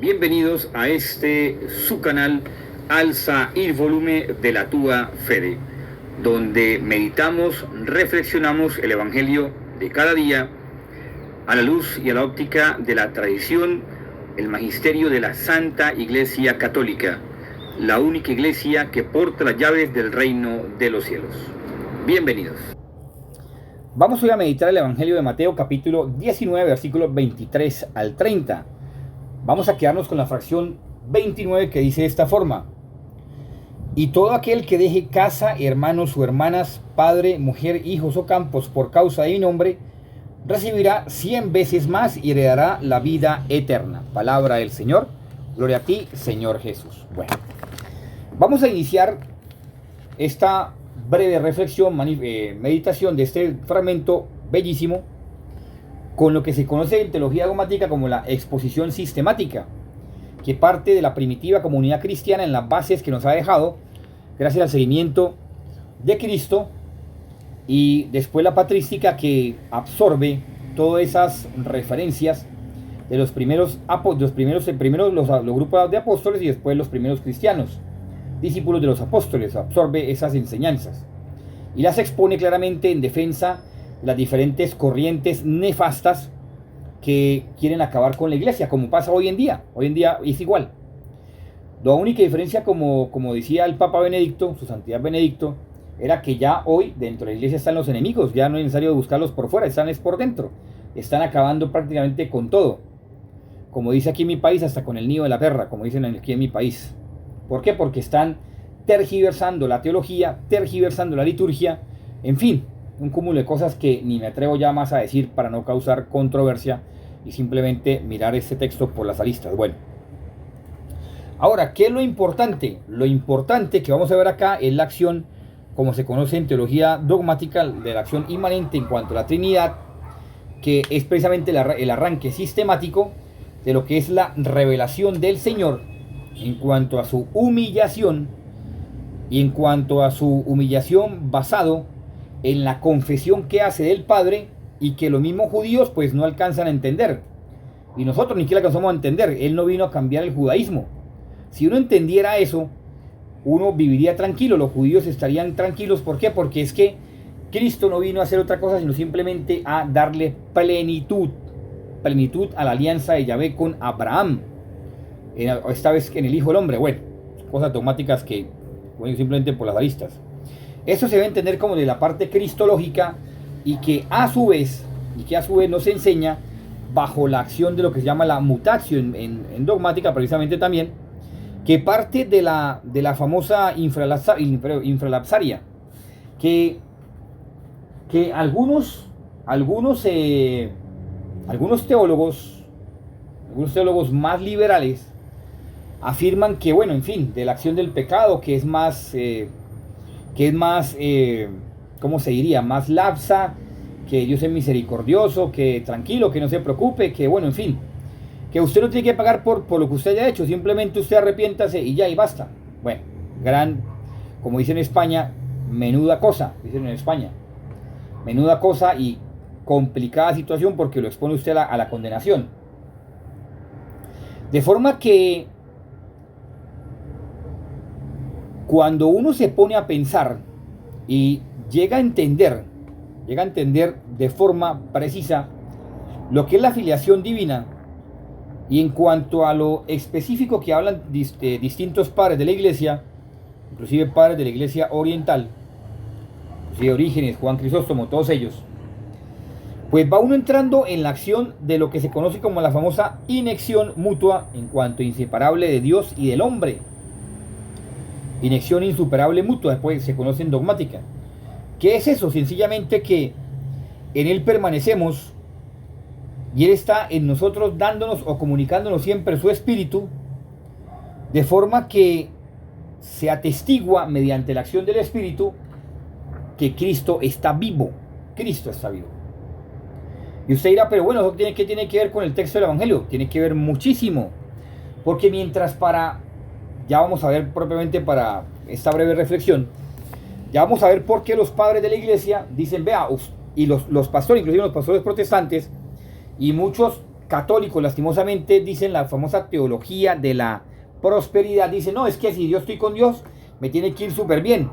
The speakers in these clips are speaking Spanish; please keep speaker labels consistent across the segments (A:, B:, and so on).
A: Bienvenidos a su canal Alza il volume de la tua fede, donde meditamos, reflexionamos el Evangelio de cada día a la luz y a la óptica de la tradición, el magisterio de la Santa Iglesia Católica, la única iglesia que porta las llaves del reino de los cielos. Bienvenidos. Vamos hoy a meditar el Evangelio de Mateo, capítulo 19, versículos 23 al 30. Vamos a quedarnos con la fracción 29 que dice de esta forma: y todo aquel que deje casa, hermanos o hermanas, padre, mujer, hijos o campos por causa de mi nombre, recibirá 100 veces más y heredará la vida eterna. Palabra del Señor. Gloria a ti, Señor Jesús. Bueno, vamos a iniciar esta breve reflexión, meditación de este fragmento bellísimo con lo que se conoce en teología dogmática como la exposición sistemática, que parte de la primitiva comunidad cristiana en las bases que nos ha dejado gracias al seguimiento de Cristo, y después la patrística, que absorbe todas esas referencias de los primeros los grupos de apóstoles y después los primeros cristianos, discípulos de los apóstoles. Absorbe esas enseñanzas y las expone claramente en defensa de las diferentes corrientes nefastas que quieren acabar con la iglesia, como pasa hoy en día. Hoy en día es igual. La única diferencia, como decía el Papa Benedicto, su santidad Benedicto, era que ya hoy dentro de la iglesia están los enemigos. Ya no es necesario buscarlos por fuera, están por dentro. Están acabando prácticamente con todo. Como dice aquí en mi país, hasta con el nido de la perra, como dicen aquí en mi país. ¿Por qué? Porque están tergiversando la teología, tergiversando la liturgia, en fin, un cúmulo de cosas que ni me atrevo ya más a decir para no causar controversia y simplemente mirar este texto por las aristas. Bueno, ahora, ¿qué es lo importante? Lo importante que vamos a ver acá es la acción, como se conoce en teología dogmática, de la acción inmanente en cuanto a la Trinidad, que es precisamente el arranque sistemático de lo que es la revelación del Señor en cuanto a su humillación, y en cuanto a su humillación basado en la confesión que hace del Padre, y que los mismos judíos pues no alcanzan a entender, y nosotros ni siquiera alcanzamos a entender. Él no vino a cambiar el judaísmo. Si uno entendiera eso, uno viviría tranquilo, los judíos estarían tranquilos. ¿Por qué? Porque es que Cristo no vino a hacer otra cosa sino simplemente a darle plenitud a la alianza de Yahvé con Abraham, esta vez en el Hijo del Hombre. Bueno, cosas dogmáticas que, bueno, simplemente por las aristas. Eso se debe entender como de la parte cristológica, y que a su vez nos enseña bajo la acción de lo que se llama la mutatio en dogmática, precisamente también, que parte de la famosa infralapsaria, que algunos teólogos más liberales afirman que, bueno, en fin, de la acción del pecado, que es más, ¿cómo se diría? Más lapsa, que Dios es misericordioso, que tranquilo, que no se preocupe, que, bueno, en fin, que usted no tiene que pagar por lo que usted haya hecho, simplemente usted arrepiéntase y ya, y basta. Bueno, como dicen en España, menuda cosa, dicen en España, menuda cosa y complicada situación, porque lo expone usted a la condenación. De forma que cuando uno se pone a pensar y llega a entender de forma precisa lo que es la filiación divina, y en cuanto a lo específico que hablan distintos padres de la iglesia, inclusive padres de la iglesia oriental, inclusive Orígenes, Juan Crisóstomo, todos ellos, pues va uno entrando en la acción de lo que se conoce como la famosa inexión mutua en cuanto inseparable de Dios y del hombre. Inexión insuperable mutua, después se conoce en dogmática. ¿Qué es eso? Sencillamente que en Él permanecemos y Él está en nosotros, dándonos o comunicándonos siempre su espíritu, de forma que se atestigua mediante la acción del espíritu que Cristo está vivo. Cristo está vivo. Y usted dirá, pero bueno, ¿qué tiene que ver con el texto del Evangelio? Tiene que ver muchísimo, porque mientras ya vamos a ver propiamente para esta breve reflexión, ya vamos a ver por qué los padres de la iglesia dicen, vea, y los pastores, inclusive los pastores protestantes, y muchos
B: católicos lastimosamente dicen la famosa teología de la prosperidad. Dicen, no, es que si yo estoy con Dios, me tiene que ir súper bien.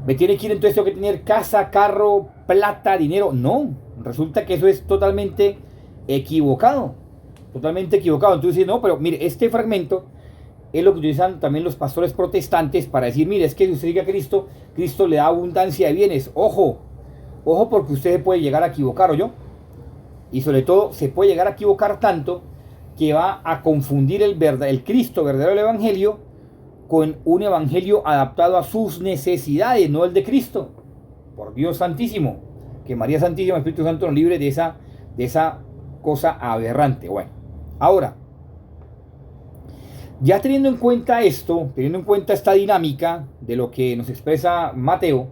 B: Me tiene que ir, entonces tengo que tener casa, carro, plata, dinero. No, resulta que eso es totalmente equivocado. Totalmente equivocado. Entonces, no, pero mire, este fragmento es lo que utilizan también los pastores protestantes para decir, mire, es que si usted sigue a Cristo, Cristo le da abundancia de bienes. Ojo, ojo, porque usted se puede llegar a equivocar, ¿o yo? Y sobre todo se puede llegar a equivocar tanto que va a confundir el Cristo verdadero del Evangelio con un evangelio adaptado a sus necesidades, no el de Cristo. Por Dios santísimo, que María Santísima, Espíritu Santo nos libre de esa cosa aberrante. Bueno, ahora, ya teniendo en cuenta esto, teniendo en cuenta esta dinámica de lo que nos expresa Mateo,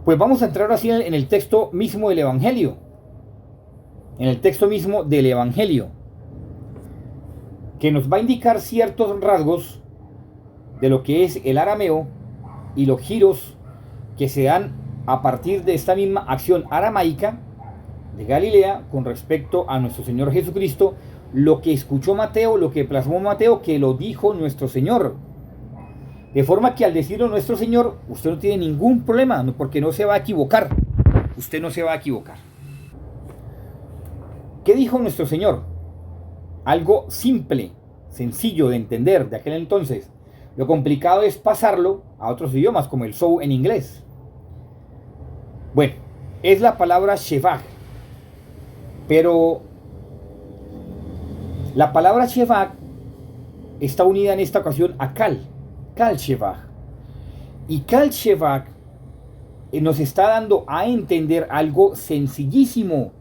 B: pues vamos a entrar así en el texto mismo del Evangelio. En el texto mismo del Evangelio, que nos va a indicar ciertos rasgos de lo que es el arameo y los giros que se dan a partir de esta misma acción aramaica de Galilea con respecto a nuestro Señor Jesucristo, lo que escuchó Mateo, lo que plasmó Mateo, que lo dijo nuestro Señor. De forma que al decirlo nuestro Señor, usted no tiene ningún problema, porque no se va a equivocar. Usted no se va a equivocar. ¿Qué dijo nuestro Señor? Algo simple, sencillo de entender de aquel entonces. Lo complicado es pasarlo a otros idiomas, como el show en inglés. Bueno, es la palabra Shevach. Pero la palabra Shevach está unida en esta ocasión a Kal Shevach. Y Kal Shevach nos está dando a entender algo sencillísimo,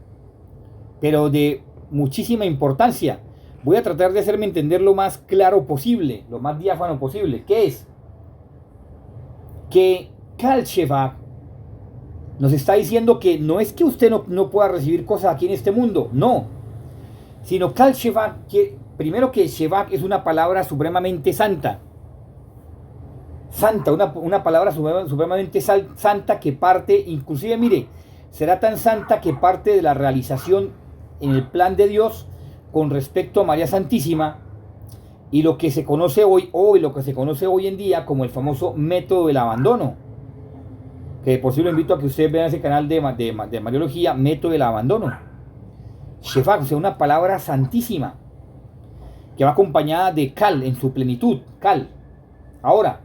B: pero de muchísima importancia. Voy a tratar de hacerme entender lo más claro posible, lo más diáfano posible. ¿Qué es? Que Kal Shevach nos está diciendo que no es que usted no pueda recibir cosas aquí en este mundo, no. Sino Kal Shevach, que primero que Shevach es una palabra supremamente santa. Santa, una palabra supremamente santa que parte, inclusive mire, será tan santa que parte de la realización en el plan de Dios con respecto a María Santísima y lo que se conoce hoy en día como el famoso método del abandono, que por si lo invito a que ustedes vean ese canal de Mariología, método del abandono. Shevach, o sea, una palabra santísima que va acompañada de Kal en su plenitud, Kal. Ahora,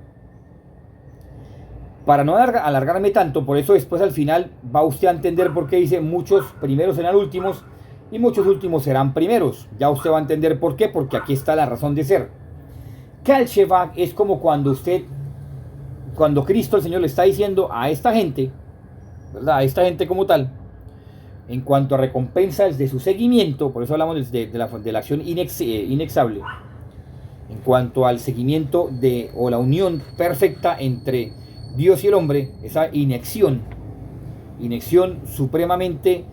B: para no alargarme tanto, por eso después al final va usted a entender por qué dice muchos primeros serán últimos y muchos últimos serán primeros. Ya usted va a entender por qué, porque aquí está la razón de ser. Kal Shevach es como cuando Cristo el Señor le está diciendo a esta gente, ¿verdad? A esta gente como tal, en cuanto a recompensas de su seguimiento, por eso hablamos de la acción inexable, en cuanto al seguimiento o la unión perfecta entre Dios y el hombre, esa inexión supremamente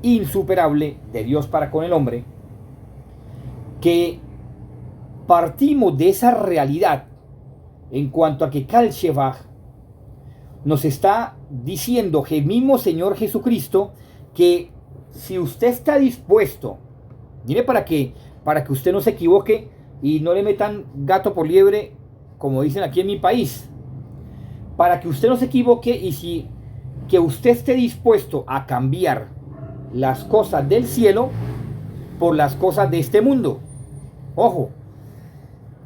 B: insuperable de Dios para con el hombre, que partimos de esa realidad en cuanto a que Kal Shevach nos está diciendo el mismo Señor Jesucristo que si usted está dispuesto, mire, para que usted no se equivoque y no le metan gato por liebre, como dicen aquí en mi país, para que usted no se equivoque y que usted esté dispuesto a cambiar las cosas del cielo por las cosas de este mundo. Ojo,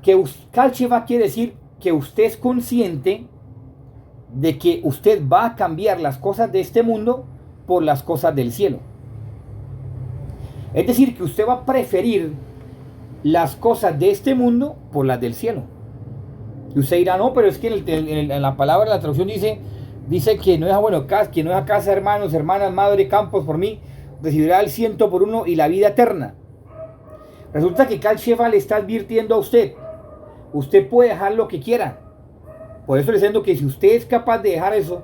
B: que Kal Shevach quiere decir que usted es consciente de que usted va a cambiar las cosas de este mundo por las cosas del cielo. Es decir, que usted va a preferir las cosas de este mundo por las del cielo. Y usted dirá, no, pero es que en la palabra, la traducción dice que no es que no es a casa, hermanos, hermanas, madre, campos por mí, recibirá el 100 por uno y la vida eterna. Resulta que Kal Shevach le está advirtiendo a usted puede dejar lo que quiera. Por eso le estoy diciendo que si usted es capaz de dejar eso,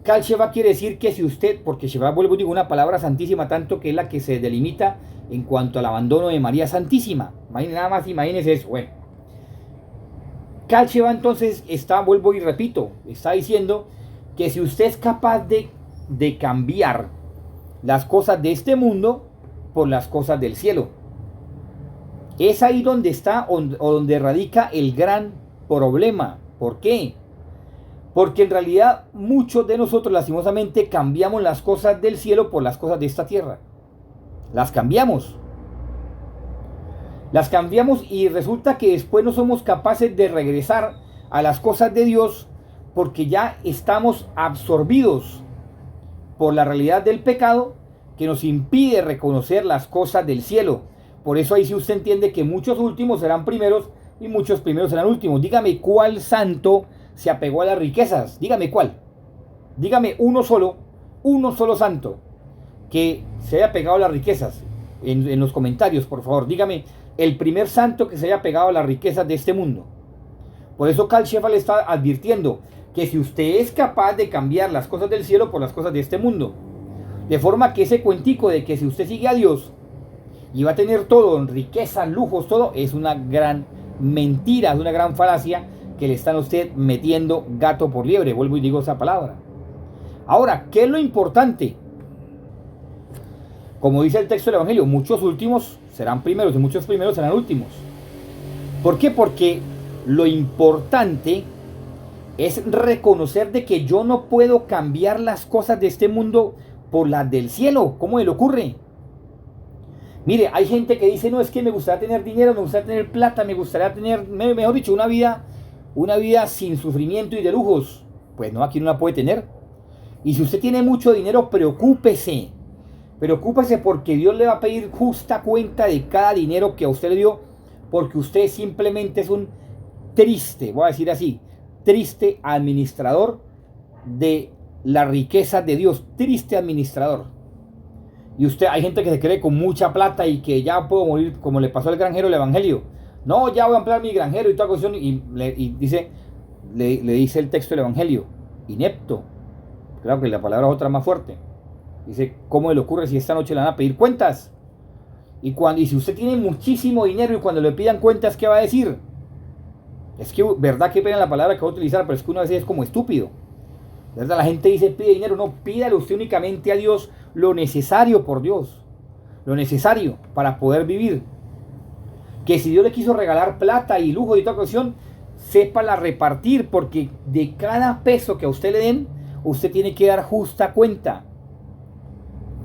B: Kal Shevach quiere decir que si usted, porque Shevach, vuelvo a decir, una palabra santísima, tanto que es la que se delimita en cuanto al abandono de María Santísima. Nada más imagínense eso. Bueno, Kal Shevach entonces vuelvo y repito, está diciendo que si usted es capaz de cambiar las cosas de este mundo por las cosas del cielo. Es ahí donde está o donde radica el gran problema. ¿Por qué? Porque en realidad muchos de nosotros lastimosamente cambiamos las cosas del cielo por las cosas de esta tierra. Las cambiamos. Las cambiamos y resulta que después no somos capaces de regresar a las cosas de Dios porque ya estamos absorbidos por la realidad del pecado que nos impide reconocer las cosas del cielo. Por eso ahí sí usted entiende que muchos últimos serán primeros y muchos primeros serán últimos. Dígame cuál santo se apegó a las riquezas. Dígame cuál. Dígame uno solo santo que se haya pegado a las riquezas. En los comentarios, por favor, dígame el primer santo que se haya pegado a las riquezas de este mundo. Por eso Cal Shefa le está advirtiendo que si usted es capaz de cambiar las cosas del cielo por las cosas de este mundo, de forma que ese cuentico de que si usted sigue a Dios y va a tener todo, riqueza, lujos, todo, es una gran mentira, es una gran falacia que le están a usted metiendo gato por liebre. Vuelvo y digo esa palabra. Ahora, ¿qué es lo importante? Como dice el texto del Evangelio, muchos últimos serán primeros y muchos primeros serán últimos. ¿Por qué? Porque lo importante es reconocer de que yo no puedo cambiar las cosas de este mundo por las del cielo. ¿Cómo le ocurre? Mire, hay gente que dice, no, es que me gustaría tener dinero, me gustaría tener plata, me gustaría tener, mejor dicho, una vida sin sufrimiento y de lujos. Pues no, aquí no la puede tener. Y si usted tiene mucho dinero, preocúpese. Preocúpese porque Dios le va a pedir justa cuenta de cada dinero que a usted le dio, porque usted simplemente es un triste, voy a decir así, triste administrador de la riqueza de Dios, triste administrador. Y usted, hay gente que se cree con mucha plata y que ya puedo morir, como le pasó al granjero del Evangelio. No, ya voy a ampliar mi granjero y toda cuestión, y le dice el texto del Evangelio, inepto. Claro que la palabra es otra más fuerte. Dice, ¿cómo le ocurre si esta noche le van a pedir cuentas? Y si usted tiene muchísimo dinero y cuando le pidan cuentas, ¿qué va a decir? Es que, verdad que pena la palabra que voy a utilizar, pero es que una vez es como estúpido. ¿Verdad? La gente dice, pide dinero. No, pídale usted únicamente a Dios lo necesario por Dios. Lo necesario para poder vivir. Que si Dios le quiso regalar plata y lujo y toda cuestión, sépala repartir, porque de cada peso que a usted le den, usted tiene que dar justa cuenta.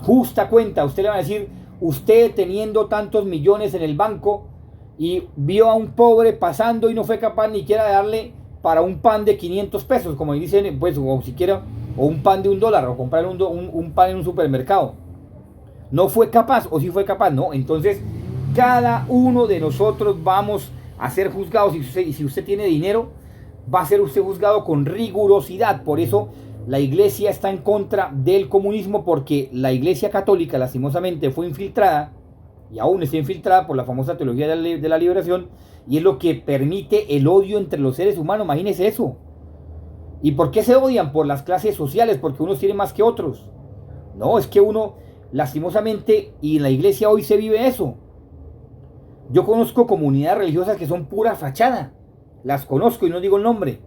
B: Justa cuenta. Usted le va a decir, usted teniendo tantos millones en el banco y vio a un pobre pasando y no fue capaz ni siquiera de darle para un pan de 500 pesos, como dicen, pues, o siquiera, o un pan de $1, o comprar un pan en un supermercado. No fue capaz, o sí fue capaz, no. Entonces, cada uno de nosotros vamos a ser juzgados. Y si usted tiene dinero, va a ser usted juzgado con rigurosidad. Por eso la iglesia está en contra del comunismo, porque la iglesia católica lastimosamente fue infiltrada y aún está infiltrada por la famosa teología de la liberación, y es lo que permite el odio entre los seres humanos. Imagínense eso. ¿Y por qué se odian? Por las clases sociales, porque unos tienen más que otros. No, es que uno lastimosamente, y en la iglesia hoy se vive eso. Yo conozco comunidades religiosas que son pura fachada. Las conozco y no digo el nombre.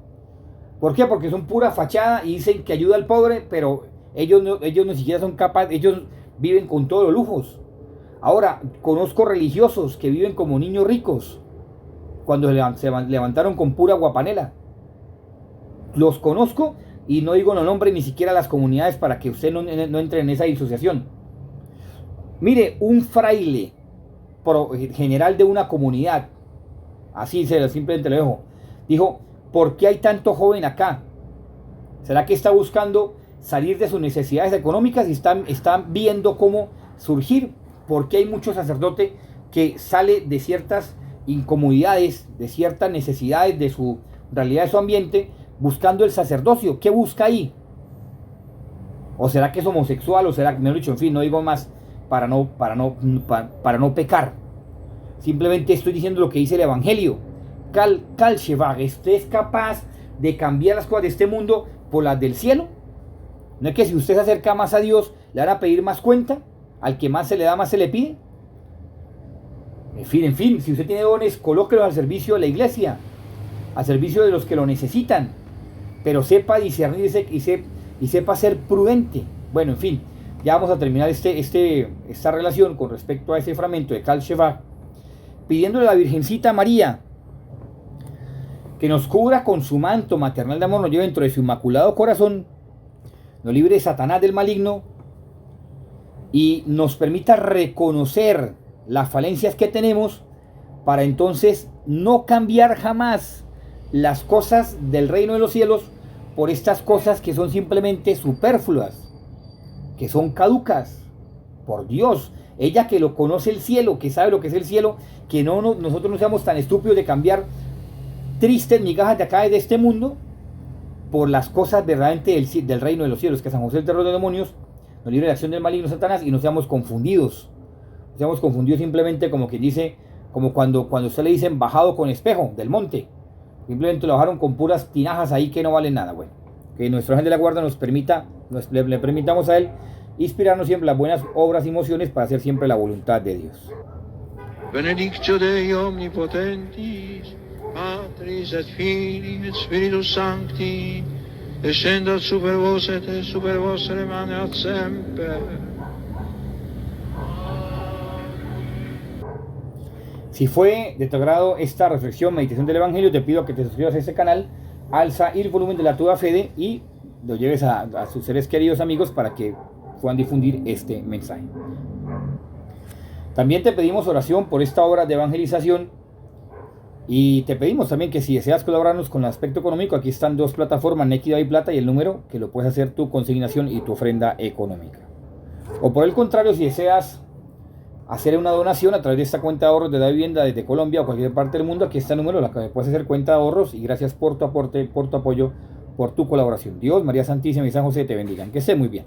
B: ¿Por qué? Porque son pura fachada y dicen que ayuda al pobre, pero ellos no siquiera son capaces, ellos viven con todos los lujos. Ahora, conozco religiosos que viven como niños ricos, cuando se levantaron con pura guapanela. Los conozco y no digo los nombres ni siquiera las comunidades para que usted no entre en esa disociación. Mire, un fraile general de una comunidad, así simplemente lo dejo, dijo, ¿por qué hay tanto joven acá? ¿Será que está buscando salir de sus necesidades económicas y están viendo cómo surgir? ¿Por qué hay mucho sacerdote que sale de ciertas incomodidades, de ciertas necesidades de su realidad, de su ambiente, buscando el sacerdocio? ¿Qué busca ahí? ¿O será que es homosexual? ¿O será que, me lo he dicho, en fin, no digo más para no pecar? Simplemente estoy diciendo lo que dice el Evangelio. Cal Shefa, ¿usted es capaz de cambiar las cosas de este mundo por las del cielo? ¿No es que si usted se acerca más a Dios, le van a pedir más cuenta? Al que más se le da, más se le pide. En fin, si usted tiene dones, colóquelos al servicio de la iglesia, al servicio de los que lo necesitan, pero sepa discernirse y sepa ser prudente. Bueno, en fin, ya vamos a terminar esta relación con respecto a ese fragmento de Kal Shevach, pidiéndole a la Virgencita María que nos cubra con su manto maternal de amor, nos lleve dentro de su inmaculado corazón, nos libre de Satanás del maligno y nos permita reconocer las falencias que tenemos para entonces no cambiar jamás las cosas del reino de los cielos por estas cosas que son simplemente superfluas, que son caducas. Por Dios, ella que lo conoce el cielo, que sabe lo que es el cielo, que nosotros no seamos tan estúpidos de cambiar tristes migajas de acá de este mundo por las cosas verdaderamente del reino de los cielos, que San José el terror de demonios nos libre de la acción del maligno Satanás y no seamos confundidos. No seamos confundidos simplemente como quien dice, como cuando usted le dicen bajado con espejo del monte. Simplemente lo bajaron con puras tinajas ahí que no valen nada. Bueno, que nuestro ángel de la guarda nos permita, le permitamos a él inspirarnos siempre las buenas obras y emociones para hacer siempre la voluntad de Dios.
C: Benedictio Dei omnipotentis, Patris et Filii et Spiritus Sancti, descendat super vos et super vostre maneat semper.
B: Si fue de tu agrado esta reflexión, meditación del Evangelio, te pido que te suscribas a este canal, alza el volumen de la tuya Fede y lo lleves a sus seres queridos amigos para que puedan difundir este mensaje. También te pedimos oración por esta obra de evangelización y te pedimos también que si deseas colaborarnos con el aspecto económico, aquí están dos plataformas, Nequi y Plata, y el número que lo puedes hacer tu consignación y tu ofrenda económica. O por el contrario, si deseas hacer una donación a través de esta cuenta de ahorros de la vivienda desde Colombia o cualquier parte del mundo, aquí está el número, la que puedes hacer cuenta de ahorros, y gracias por tu aporte, por tu apoyo, por tu colaboración. Dios, María Santísima y San José te bendigan. Que esté muy bien.